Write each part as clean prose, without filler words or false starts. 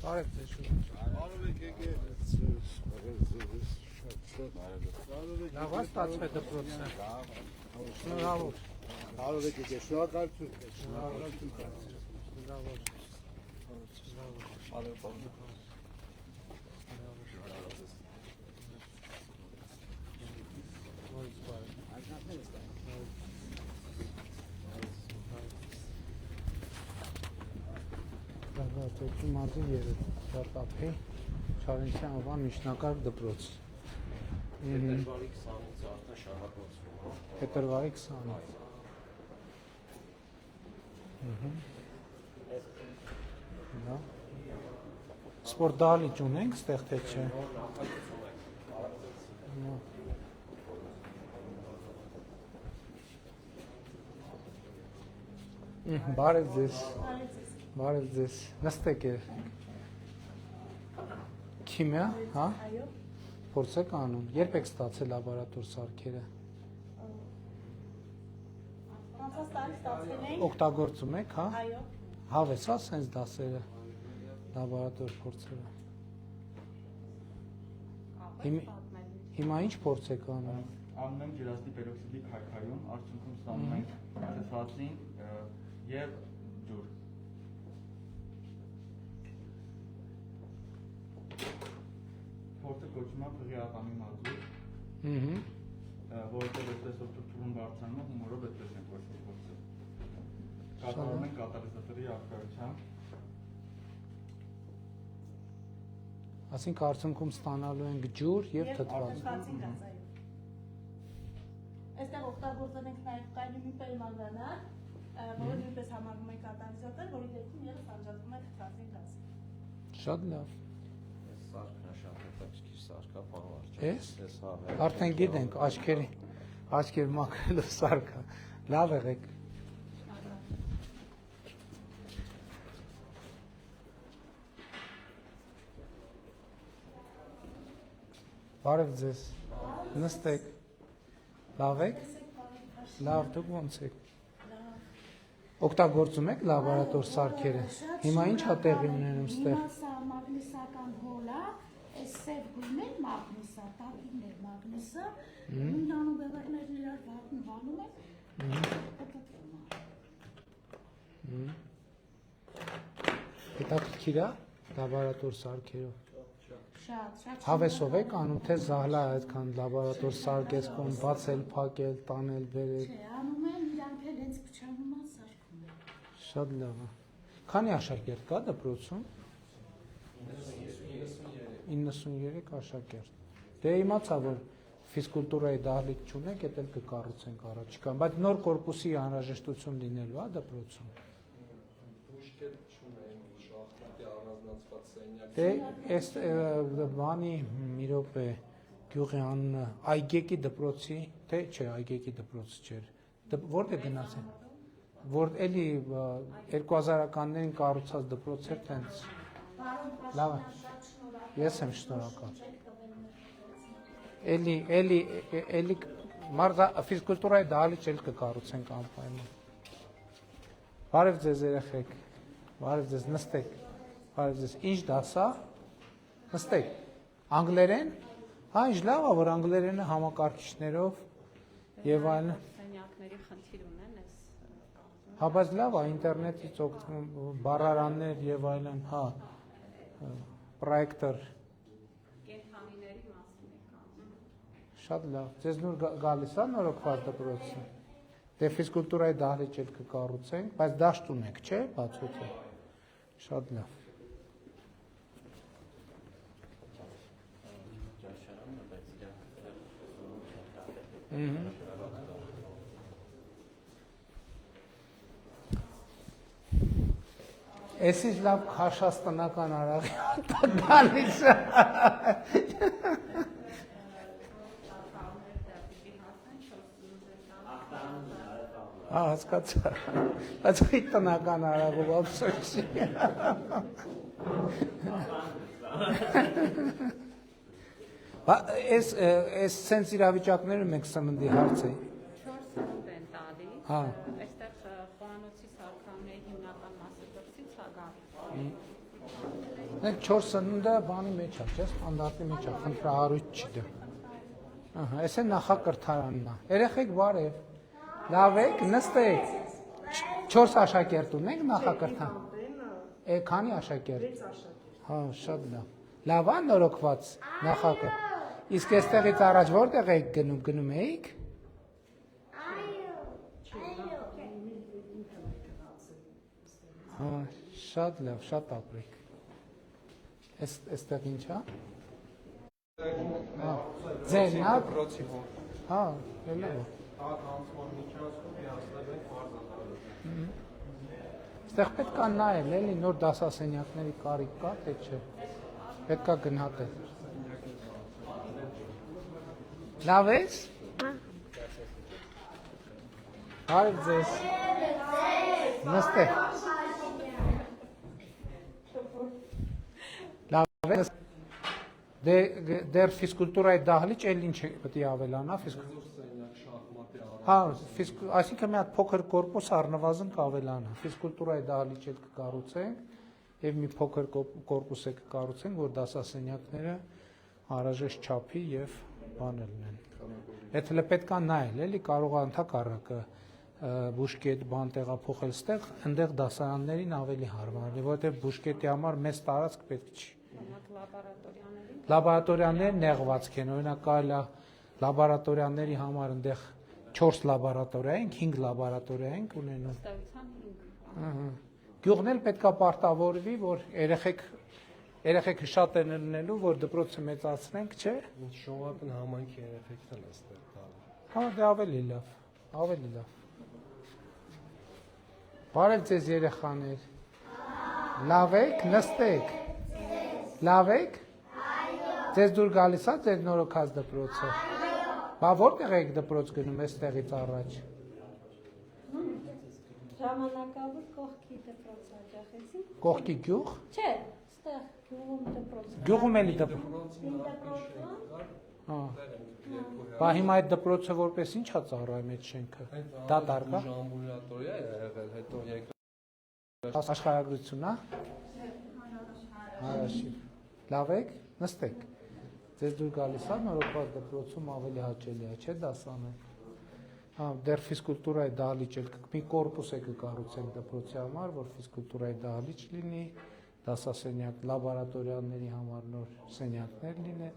Բարև ձեզ շուտ։ Բարև եկեք։ Լավ ստացվել դպրոցը։ Շնորհավոր։ Բարև եկեք, շնորհակալություն։ Շնորհավոր։ Դպրոցի մազի երթափի Չարենցյան անվան միջնակարգ դպրոց։ Փետրվարի 20-ից արդեն շարունակվում է։ Փետրվարի 20-ից։ Դա սպորտ դահլիճ ունենք ստեղ թե չէ։ Բարև ձեզ։ Բարև ձեզ։ Նստեք է։ Քիմիա, հա? Այո։ Փորձ եք անում։ Երբ եք ստացել լաբորատոր սարքերը։ Անցած տարի ստացել էին։ Օգտագործում եք, հա? Այո։ Հավես, հա, սենց դասերը, լաբորատոր փորձերը։ Հիմա ինչ փորձ եք անում։ Անում ենք ջրածնի պերօքսիդի քայքայում, արդյունքում ստանում ենք թեթվածին եւ ջուր։ Փորձը կոչվում է փղի ատամի մազուր, որովհետեւ այդպես օգտվում բարձրանում է հումորով այդպես ենք կոչվում փորձը։ Կատարում ենք կատալիզատորի արկայությամբ։ Այսինքն արդյունքում ստանալու ենք ջուր եւ թթված։ Թթվածին գազ, այո։ Այստեղ օգտագործել ենք նաև կալիումի պերմանգանատ, որը նույնպես համարվում է կատալիզատոր, որի դեպքում ևս անջատվում է թթվածին գազ։ Շատ լավ։ Սարքն է շատ հետաքրքիր սարք է, պարոն Արչակ։ Էս։ Արդեն գիտենք աչքեր մաքրելու սարքը։ Լավ եղեք։ Բարև ձեզ։ Նստեք։ Լավ եք։ Լավ, դուք ո՞նց եք։ Օգտագործում եք լաբորատոր սարքերը։ Հիմա ինչ է տեղի ունենում ստեղ։ Հիմա սա մագնիսական հոլ է, այս սև գույնն մագնիսա, տակինն է մագնիսը, նույն անուբեղերներն իրար վանում են, Հետաքրքիր է լաբորատոր սարքերով։ շատ։ Հավեսով եք անում, թե զահլա այդքան լաբորատոր սարքես կոն բացել, փակել, տանել, բերել։ Չէ, անում են, իրանք էլ հենց փչանում են սարքում են։ Շատ լավ է։ Քանի աշակերտ կա դպրոցում։ 93 աշակերտ։ Դե իմացա, որ ֆիզկուլտուրայի դահլիճ չունեք, էդ էլ կկառուցենք առաջիկան, բայց նոր կորպուսի անհրաժեշտություն լինելու է դպրոցում։ Դե այս բանի մի րոպե գյուղի անունը Այգեկի դպրոցի, թե չէ, Այգեկի դպրոց չէր։ Որտե գնացել։ Որ էլի 2000-ականներին կառուցած դպրոց էր տենց։ Լավ է։ Ես եմ շնորհակալ։ Էլի մարզա ֆիզկուլտուրայի դահլիճ էլ կկառուցենք անպայման։ Բարև ձեզ երեխեք։ Բարև ձեզ, նստեք։ Բարև ձեզ, ինչ դասա։ Նստեք։ Անգլերեն։ Հա, ինչ լավ է, որ անգլերենը համակարգիչներով եւ այլն։ Սենյակների խնդիր ունեն այս։ Հա, բայց լավ է, ինտերնետից օգտվում բառարաններ եւ այլն, հա։ Պրոյեկտոր։ Կենթանիների մասին եք անում։ Շատ լավ։ Ձեզ նոր գալիս է նորոգված դպրոցը։ Դե ֆիզկուլտուրայի դահլիճ էլ կկառուցենք, բայց դաշտ ունեք, չէ՞, բացօթյա։ Շատ լավ։ Էսից լավ քաշած տնական արաղի դալիճը։ Հասկացա։ Բայց ի տնական արաղով ափսոս չի։ Այս սենց իրավիճակները մենք սննդի հարց է։ 4 սնունդ են տալի։ Հա։ Այստեղ խոհանոցի սարքավորների հիմնական մասը դրսից է գալիս։ Այդ 4 սնունդը բանի մեջ է, չէ՞, ստանդարտի մեջ է, խնդրահարույց չի դա։ Ահա, այս է նախակրթարանն է։ Երեխեք բարև։ Լավ եք, նստեք։ 4 աշակերտ ունենք նախակրթան։ Քանի աշակերտ։ 6 աշակերտ։ Հա, շատ լավ։ Լավ է նորոգված նախակրթ։ Իսկ այստեղից առաջ որտեղ եք գնում էիք։ Հա, շատ լավ, շատ ապրեք։ Այստեղ ինչ է։ Հա, ձեն, հա։ Հա, լավ է։ Այստեղ պետք է նայել, էլի նոր դասասենյակների կարիք կա, թե չէ։ Պետք է գնահատել։ Լավ ես։ Բարև ձեզ։ Նստեք։ Լավ ես։ Դեր ֆիզկուլտուրայի դահլիճ էլ ինչ պետք է ավելանա Հա, այսինքն մի հատ փոքր կորպուս առնվազն կավելանա։ Ֆիզկուլտուրայի դահլիճ էլ կկառուցենք եւ մի փոքր կորպուս է կկառուցենք, որ դասասենյակները անհրաժեշտ չափի եւ բաներ ունեն։ Այդ հենց պետք է նայել, էլի կարող է ընդհակառակը բուժկետ բան տեղափոխել ստեղ, այնտեղ դասարաններին ավելի հարմար է, որովհետեւ բուժկետի համար մեծ տարածք պետք չի։ Լաբորատորիաները նեղվածք են, օրինակ կարելի է լաբորատորիաների համար այնտեղ 4 լաբորատորիա ենք, 5 լաբորատորիա ենք ունենում։ Ահա։ Գյուղն էլ պետք է պարտավորվի, որ երեխեքը շատ են լինելու, որ դպրոցը մեծացնենք, չէ՞։ Շողական համայնքի երեխեքն են այստեղ տալու։ Հա, դա ավելի լավ, ավելի լավ։ Բարև ձեզ երեխաներ։ Լավ եք, նստեք։ Լավ եք։ Ձեզ դուր գալիս է ձեր նորոգած դպրոցը։ Բա որտեղ եք դպրոց գնում այստեղից առաջ։ Ժամանակավոր կողքի դպրոց հաջողեցի։ Կողքի գյուղ։ Չէ, ստեղ գյուղում դպրոց։ Գյուղում էլի դպրոց։ Հա։ Բա հիմա այդ դպրոցը որպես ինչ է ծառայում այդ շենքը։ Դատարկ է։ Ամբուլատորիա է եղել, հետո Աշխարհագրություն, հա։ Հարաշիվ։ Լավ եք, նստեք։ Ձեզ դուր գալիս է նորոգված դպրոցում ավելի հաճելի է, չէ՞ դասանել։ Հա, դեռ ֆիզկուլտուրայի դահլիճ էլ մի կորպուս է կկառուցենք դպրոցի համար, որ ֆիզկուլտուրայի դահլիճ լինի, դասասենյակ, լաբորատորիաների համար նոր սենյակներ լինեն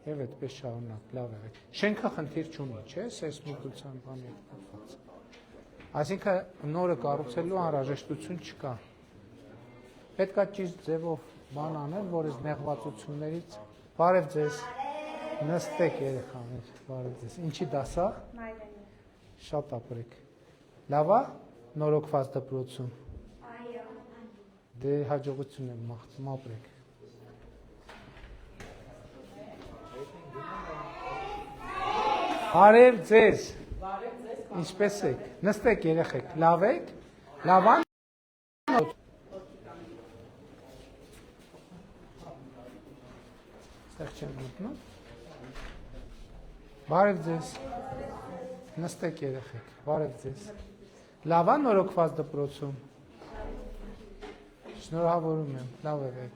եւ այդպես շարունակ, լավ է։ Շենքը խնդիր չունի, չէ՞, սեյսմիկության բանի կապված։ Այսինքն նորը կառուցելու անհրաժեշտություն չկա։ Պետք է ճիշտ ձևով բան անել, որ այս նեղվածություններից Բարև ձեզ, նստեք երեխաներ, բարև ձեզ, ինչի դասա։ Շատ ապրեք։ Լավ է նորոգված դպրոցում։ Դե հաջողություն եմ մաղթում, ապրեք։ Բարև ձեզ։ Ինչպես եք։ Նստեք երեխեք, լավ եք։ Լավ է։ Ստեղ չեմ մտնում։ Բարև ձեզ։ Նստեք երեխեք, բարև ձեզ։ Լավ է նորոգված դպրոցում։ Շնորհավորում եմ, լավ եղեք։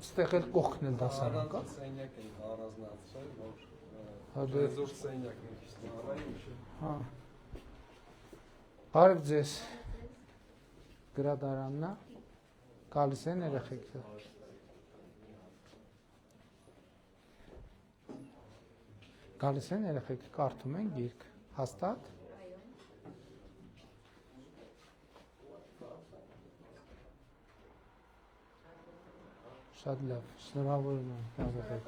Ստեղ էլ կողքն էլ դասարան կա։ Սենյակ են առանձնացրել, Հա, որ ռեզորս սենյակ են ստեղծել։ Հա։ Բարև ձեզ, գրադարանն է, գալիս են երեխեքը։ Գալիս են երեխեքը, կարդում են գիրք, հաստատ։ Շատ լավ, շնորհավորում եմ, լավ եղեք։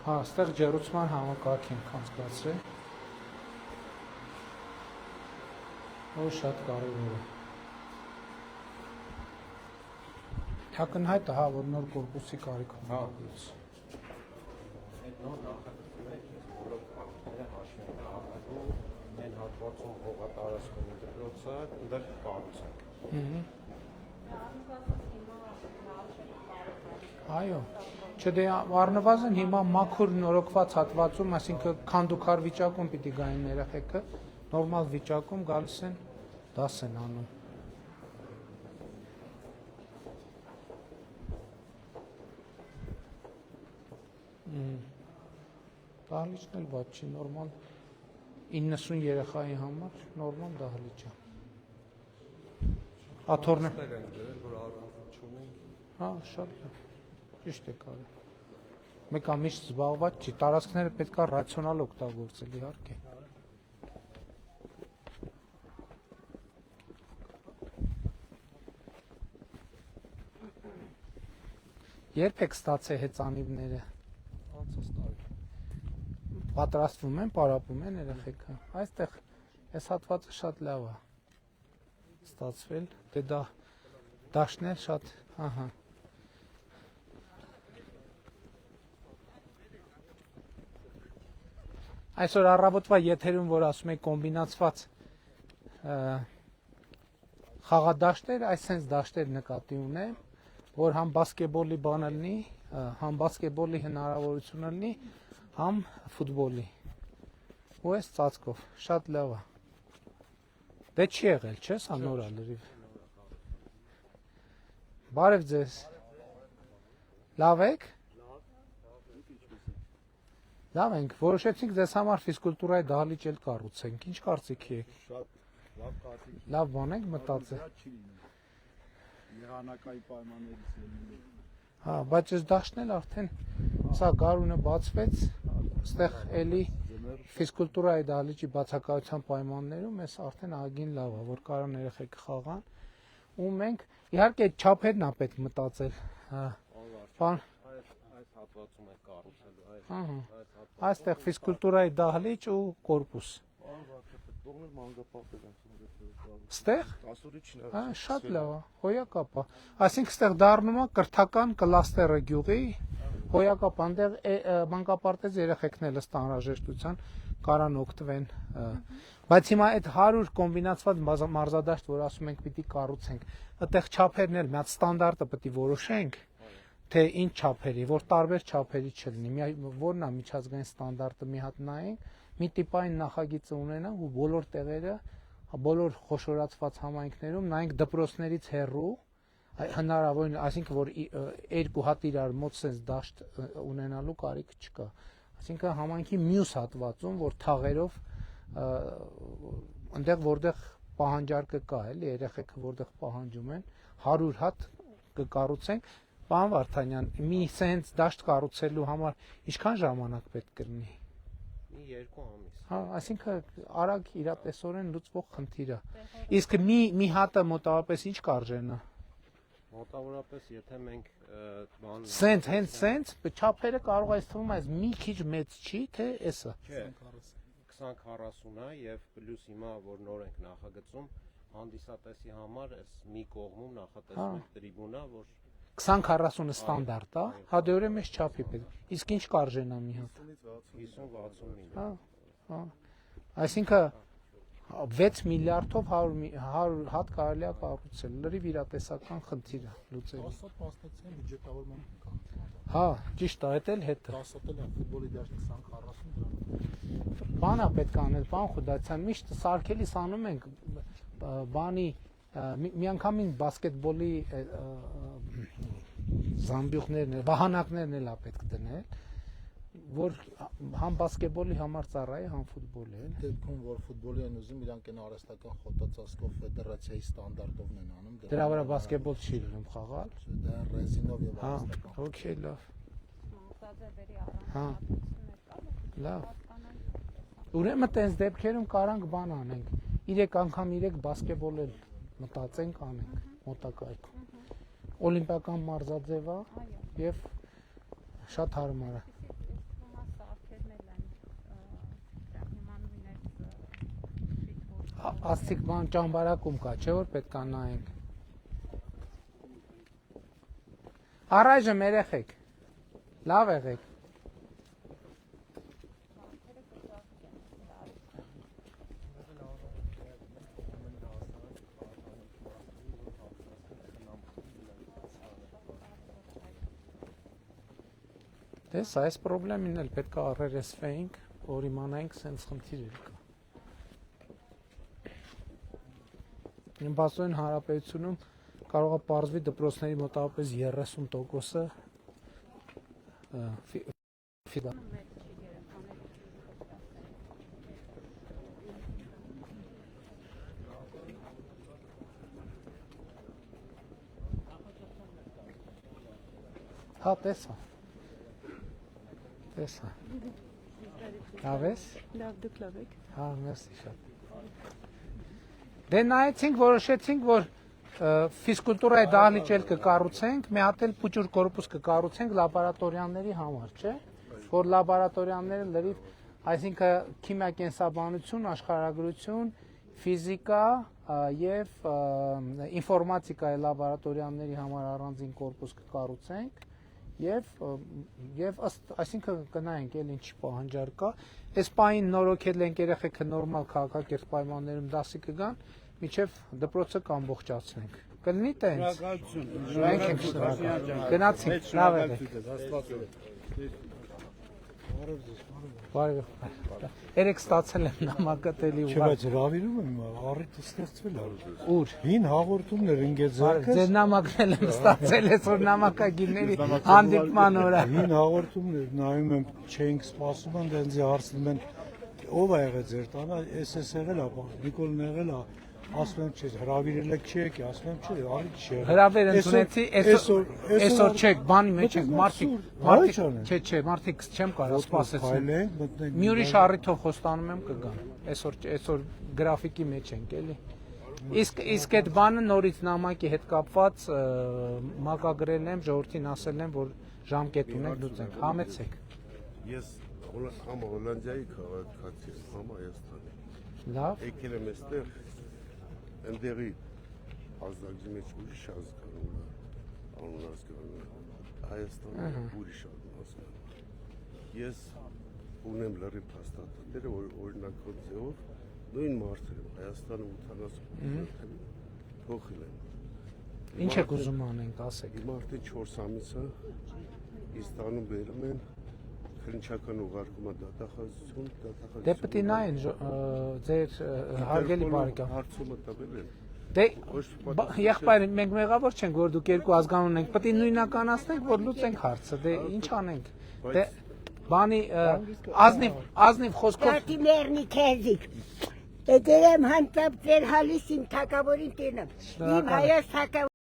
Հա, այստեղ ջեռուցման համակարգ ենք անցկացրել։ Որ շատ կարևոր է։ Ակնհայտ է, հա, որ նոր կորպուսի կարիք ունի դպրոց։ Այդ նոր նախագծում բոլոր կարգերը հաշվի են առնելու, այն հատվածում հողատարածքում դպրոցը, այնտեղ կառուցենք։ Այո։ Չդե առնվազն հիմա մաքուր նորոգված հատվածում, այսինքն քանդուքար վիճակում պիտի գային երեխեքը, նորմալ վիճակում գալիս են դաս են անում։ Դահլիճն էլ վատ չի, նորմալ 90 երեխայի համար նորմալ դահլիճ է։ Աթոռն է։ Ստեղ ենք դրել, որ առանց չունենք։ Հա, շատ լավ։ Ճիշտ է կարել։ Մեկը միշտ զբաղված չի, տարածքները պետք է ռացիոնալ օգտագործել, իհարկե։ Երբ եք ստացել հեծանիվները։ Անցած տարի։ Պատրաստվում են, պարապում են երեխեքը։ Այստեղ այս հատվածը շատ լավ է ստացվել, դե դա դաշտներ շատ, ահա։ Այսօր առավոտվա եթերում, որ ասում եք կոմբինացված խաղադաշտեր, այս sense դաշտեր նկատի ունեմ, որ համ բասկետբոլի բանը լինի, համ բասկետբոլի հնարավորությունը լինի, համ ֆուտբոլի։ Ու այս ծածկով, շատ լավ է։ Դե չի եղել, չէ՞, սա նոր է լրիվ։ Բարև ձեզ։ Լավ եք։ Լավ ենք, որոշեցինք ձեզ համար ֆիզկուլտուրայի դահլիճ էլ կառուցենք։ Ինչ կարծիքի եք։ Շատ լավ կարծիք։ Լավ բան եք մտածել։ Չի լինի։ Եղանակայի պայմաններից ելնելով։ Հա, բայց այս դաշտն էլ արդեն սա գարունը բացվեց, այստեղ էլի ֆիզկուլտուրայի դահլիճի բացակայության պայմաններում էս արդեն ագին լավ է, որ կարան երեխեք խաղան։ Ու մենք իհարկե չափերն է պետք մտածել։ Հա։ Բան Այս հատվածում է կառուցելու, Ահա։ Այստեղ ֆիզկուլտուրայի դահլիճ ու կորպուս։ Ստեղ։ Հա, շատ լավ է, հոյակապ է։ Այսինքն ստեղ դառնում է կրթական կլաստերը գյուղի, հոյակապ, այնտեղ մանկապարտեզ երեխեքն էլ ըստ անհրաժեշտության կարան օգտվեն։ Բայց հիմա այդ 100 կոմբինացված մարզադաշտ, որ ասում ենք պիտի կառուցենք, այդտեղ չափերն էլ մի հատ ստանդարտը պետք է որոշենք, թե ինչ չափերի, որ տարբեր չափերի չլինի, որն է միջազգային ստանդարտը մի հատ նայենք, մի տիպային նախագիծը ունենանք ու բոլոր տեղերը, բոլոր խոշորացված համայնքներում նայենք դպրոցներից հեռու, հնարավորին, այսինքն որ երկու հատ իրար մոտ sense դաշտ ունենալու կարիք չկա։ Այսինքն համայնքի մյուս հատվածում, որ թաղերով այնտեղ որտեղ պահանջարկը կա, էլի երեխեքը որտեղ պահանջում են, 100 հատ կկառուցենք։ Պարոն Վարդանյան, մի sense դաշտ կառուցելու համար ինչքան ժամանակ պետք կլինի։ Մի 2 ամիս։ Հա, այսինքն արագ իրատեսորեն լուծվող խնդիր է։ Իսկ մի հատը մոտավորապես ինչ կարժենա։ Մոտավորապես, եթե մենք բան Sense, հենց sense, չափերը կարող է թվում այս մի քիչ մեծ չի, թե էսը։ Չէ, 20-40 է եւ պլյուս հիմա որ նոր ենք նախագծում, հանդիսատեսի համար այս մի կողմում նախատեսում ենք տրիբունա, որ 20-40-ը ստանդարտ է, հա դե ուրեմն էս չափի պետք։ Իսկ ինչ կարժենա մի հատ։ 50-60 միլիոն։ Հա, հա։ Այսինքն 6 միլիարդով 100 հատ կարելի է կառուցել, լրիվ իրատեսական խնդիր է լուծելու։ 10-15 բյուջետավորման կա։ Հա, ճիշտ է, դա էլ հետը։ 10-ը էլ ֆուտբոլի դաշտ 20-40 դրամ։ Բան է պետք անել, պարոն Խուդացյան, միշտ սարքելիս անում ենք բանի մի անգամին բասկետբոլի զամբյուղներն, վահանակներն էլ է պետք դնել, որ համ բասկետբոլի համար ծառայի, համ ֆուտբոլի էլ։ Դեպքում որ ֆուտբոլի են ուզում, իրանք են արհեստական խոտածածկով ֆեդերացիայի ստանդարտով են անում։ Դրա վրա բասկետբոլ չի լինում խաղալ։ Դա ռեզինով եւ Հա, արհեստական։ օքեյ, լավ։ Մանկաձևերի Հա։ առանձնահատկություններ կա, Լավ։ պատկանան։ Ուրեմն տենց դեպքերում կարանք բան անենք։ 3 անգամ 3 բասկետբոլ էլ մտածենք անենք մոտակայքում։ Օլիմպիական մարզաձև է եւ շատ հարմար է։ Հիմա սարքերն էլ են դրա հիմա նույնիսկ Աստիկ բան ճամբարակում կա, չէ՞ որ պետք է նայենք։ Առայժմ երեխեք։ Լավ եղեք։ Դες այս խնդրին էլ պետք է առերեսվեինք, որ իմանայինք սենց խնդիրներ կա։ Բացօեն հանրապետությունում կարող է պարզվի դպրոցների մոտավորապես 30%-ը Հա, տեսա։ Լավ ես։ Լավ, դուք լավ եք։ Հա, մերսի շատ։ Դե նայեցինք, որոշեցինք, որ ֆիզկուլտուրայի դահլիճ էլ կկառուցենք, մի հատ էլ փուճուր կորպուս կկառուցենք լաբորատորիաների համար, չէ՞։ Որ լաբորատորիաները լրիվ, այսինքն քիմիա կենսաբանություն, աշխարհագրություն, ֆիզիկա եւ ինֆորմատիկայի լաբորատորիաների համար առանձին կորպուս կկառուցենք եւ այսինքն կնայենք էլ ինչ պահանջար կա։ Այս պահին նորոգել ենք երեխեքը նորմալ քաղաքակիրթ պայմաններում դասի կգան, միջև դպրոցը կամբողջացնենք։ Կլինի տենց։ Մենք ենք շնորհակալ։ Գնացինք, լավ է։ Բարև։ Երեք ստացել եմ նամակատելի ու։ Չէ, բայց հրավիրում եմ, առիթը ստեղծվել է։ Ուր։ Հին հաղորդումներ ընկեց ձեռքս։ Ձեր նամակն էլ եմ ստացել, այսօր նամակագիրների հանդիպման օրը։ Հին հաղորդումներ նայում եմ, չէինք սպասում, դենձի հարցնում են, ով է եղել ձեր տանը, էս եղել է, Նիկոլն եղել է, ասում եմ, չէ, հրավիրել եք չի եկի, ասում եմ, չէ, առիթ չի եղել։ Հրավեր ընդունեցի, այսօր չեք, բանի մեջ ենք, մարդիկ, չէ, մարդիկ չեմ կարող սպասեցին։ Մի ուրիշ առիթով խոստանում եմ կգան, այսօր գրաֆիկի մեջ ենք, էլի։ Իսկ այդ բանը նորից նամակի հետ կապված մակագրել եմ, ժողովրդին ասել եմ, որ ժամկետ ունենք լուծենք, համեցեք։ Ես համ Հոլանդիայի քաղաքացի եմ, համ Հայաստանի։ Լավ։ Եկել եմ այստեղ ընդերի ազգի մեջ ուրիշ ազգանում է, անուն ազգանում է, Հայաստանը ուրիշ ազգանում։ Ես ունեմ լրիվ փաստաթղթերը, որ օրինակով ձևով նույն մարդերը Հայաստանը 80% փոխել են։ Ինչ եք ուզում անենք, ասեք։ Մարդի 4 ամիսը Իսպանում բերում են քրնչական ուղարկումը դատախազություն, Դե պետք է նայեն ձեր հարգելի բարեկամ։ Հարցումը տվել են։ Դե եղբայր, մենք մեղավոր չենք, որ դուք երկու ազգանուն ենք, պետք է նույնականացնենք, որ լուծենք հարցը։ Դե ինչ անենք։ Դե բանի ազնիվ խոսքով Մերնի քեզիկ։ Դե դերեմ հանդապ ձեր հալիս իմ թակավորին տենեմ։ Իմ հայաց թակավոր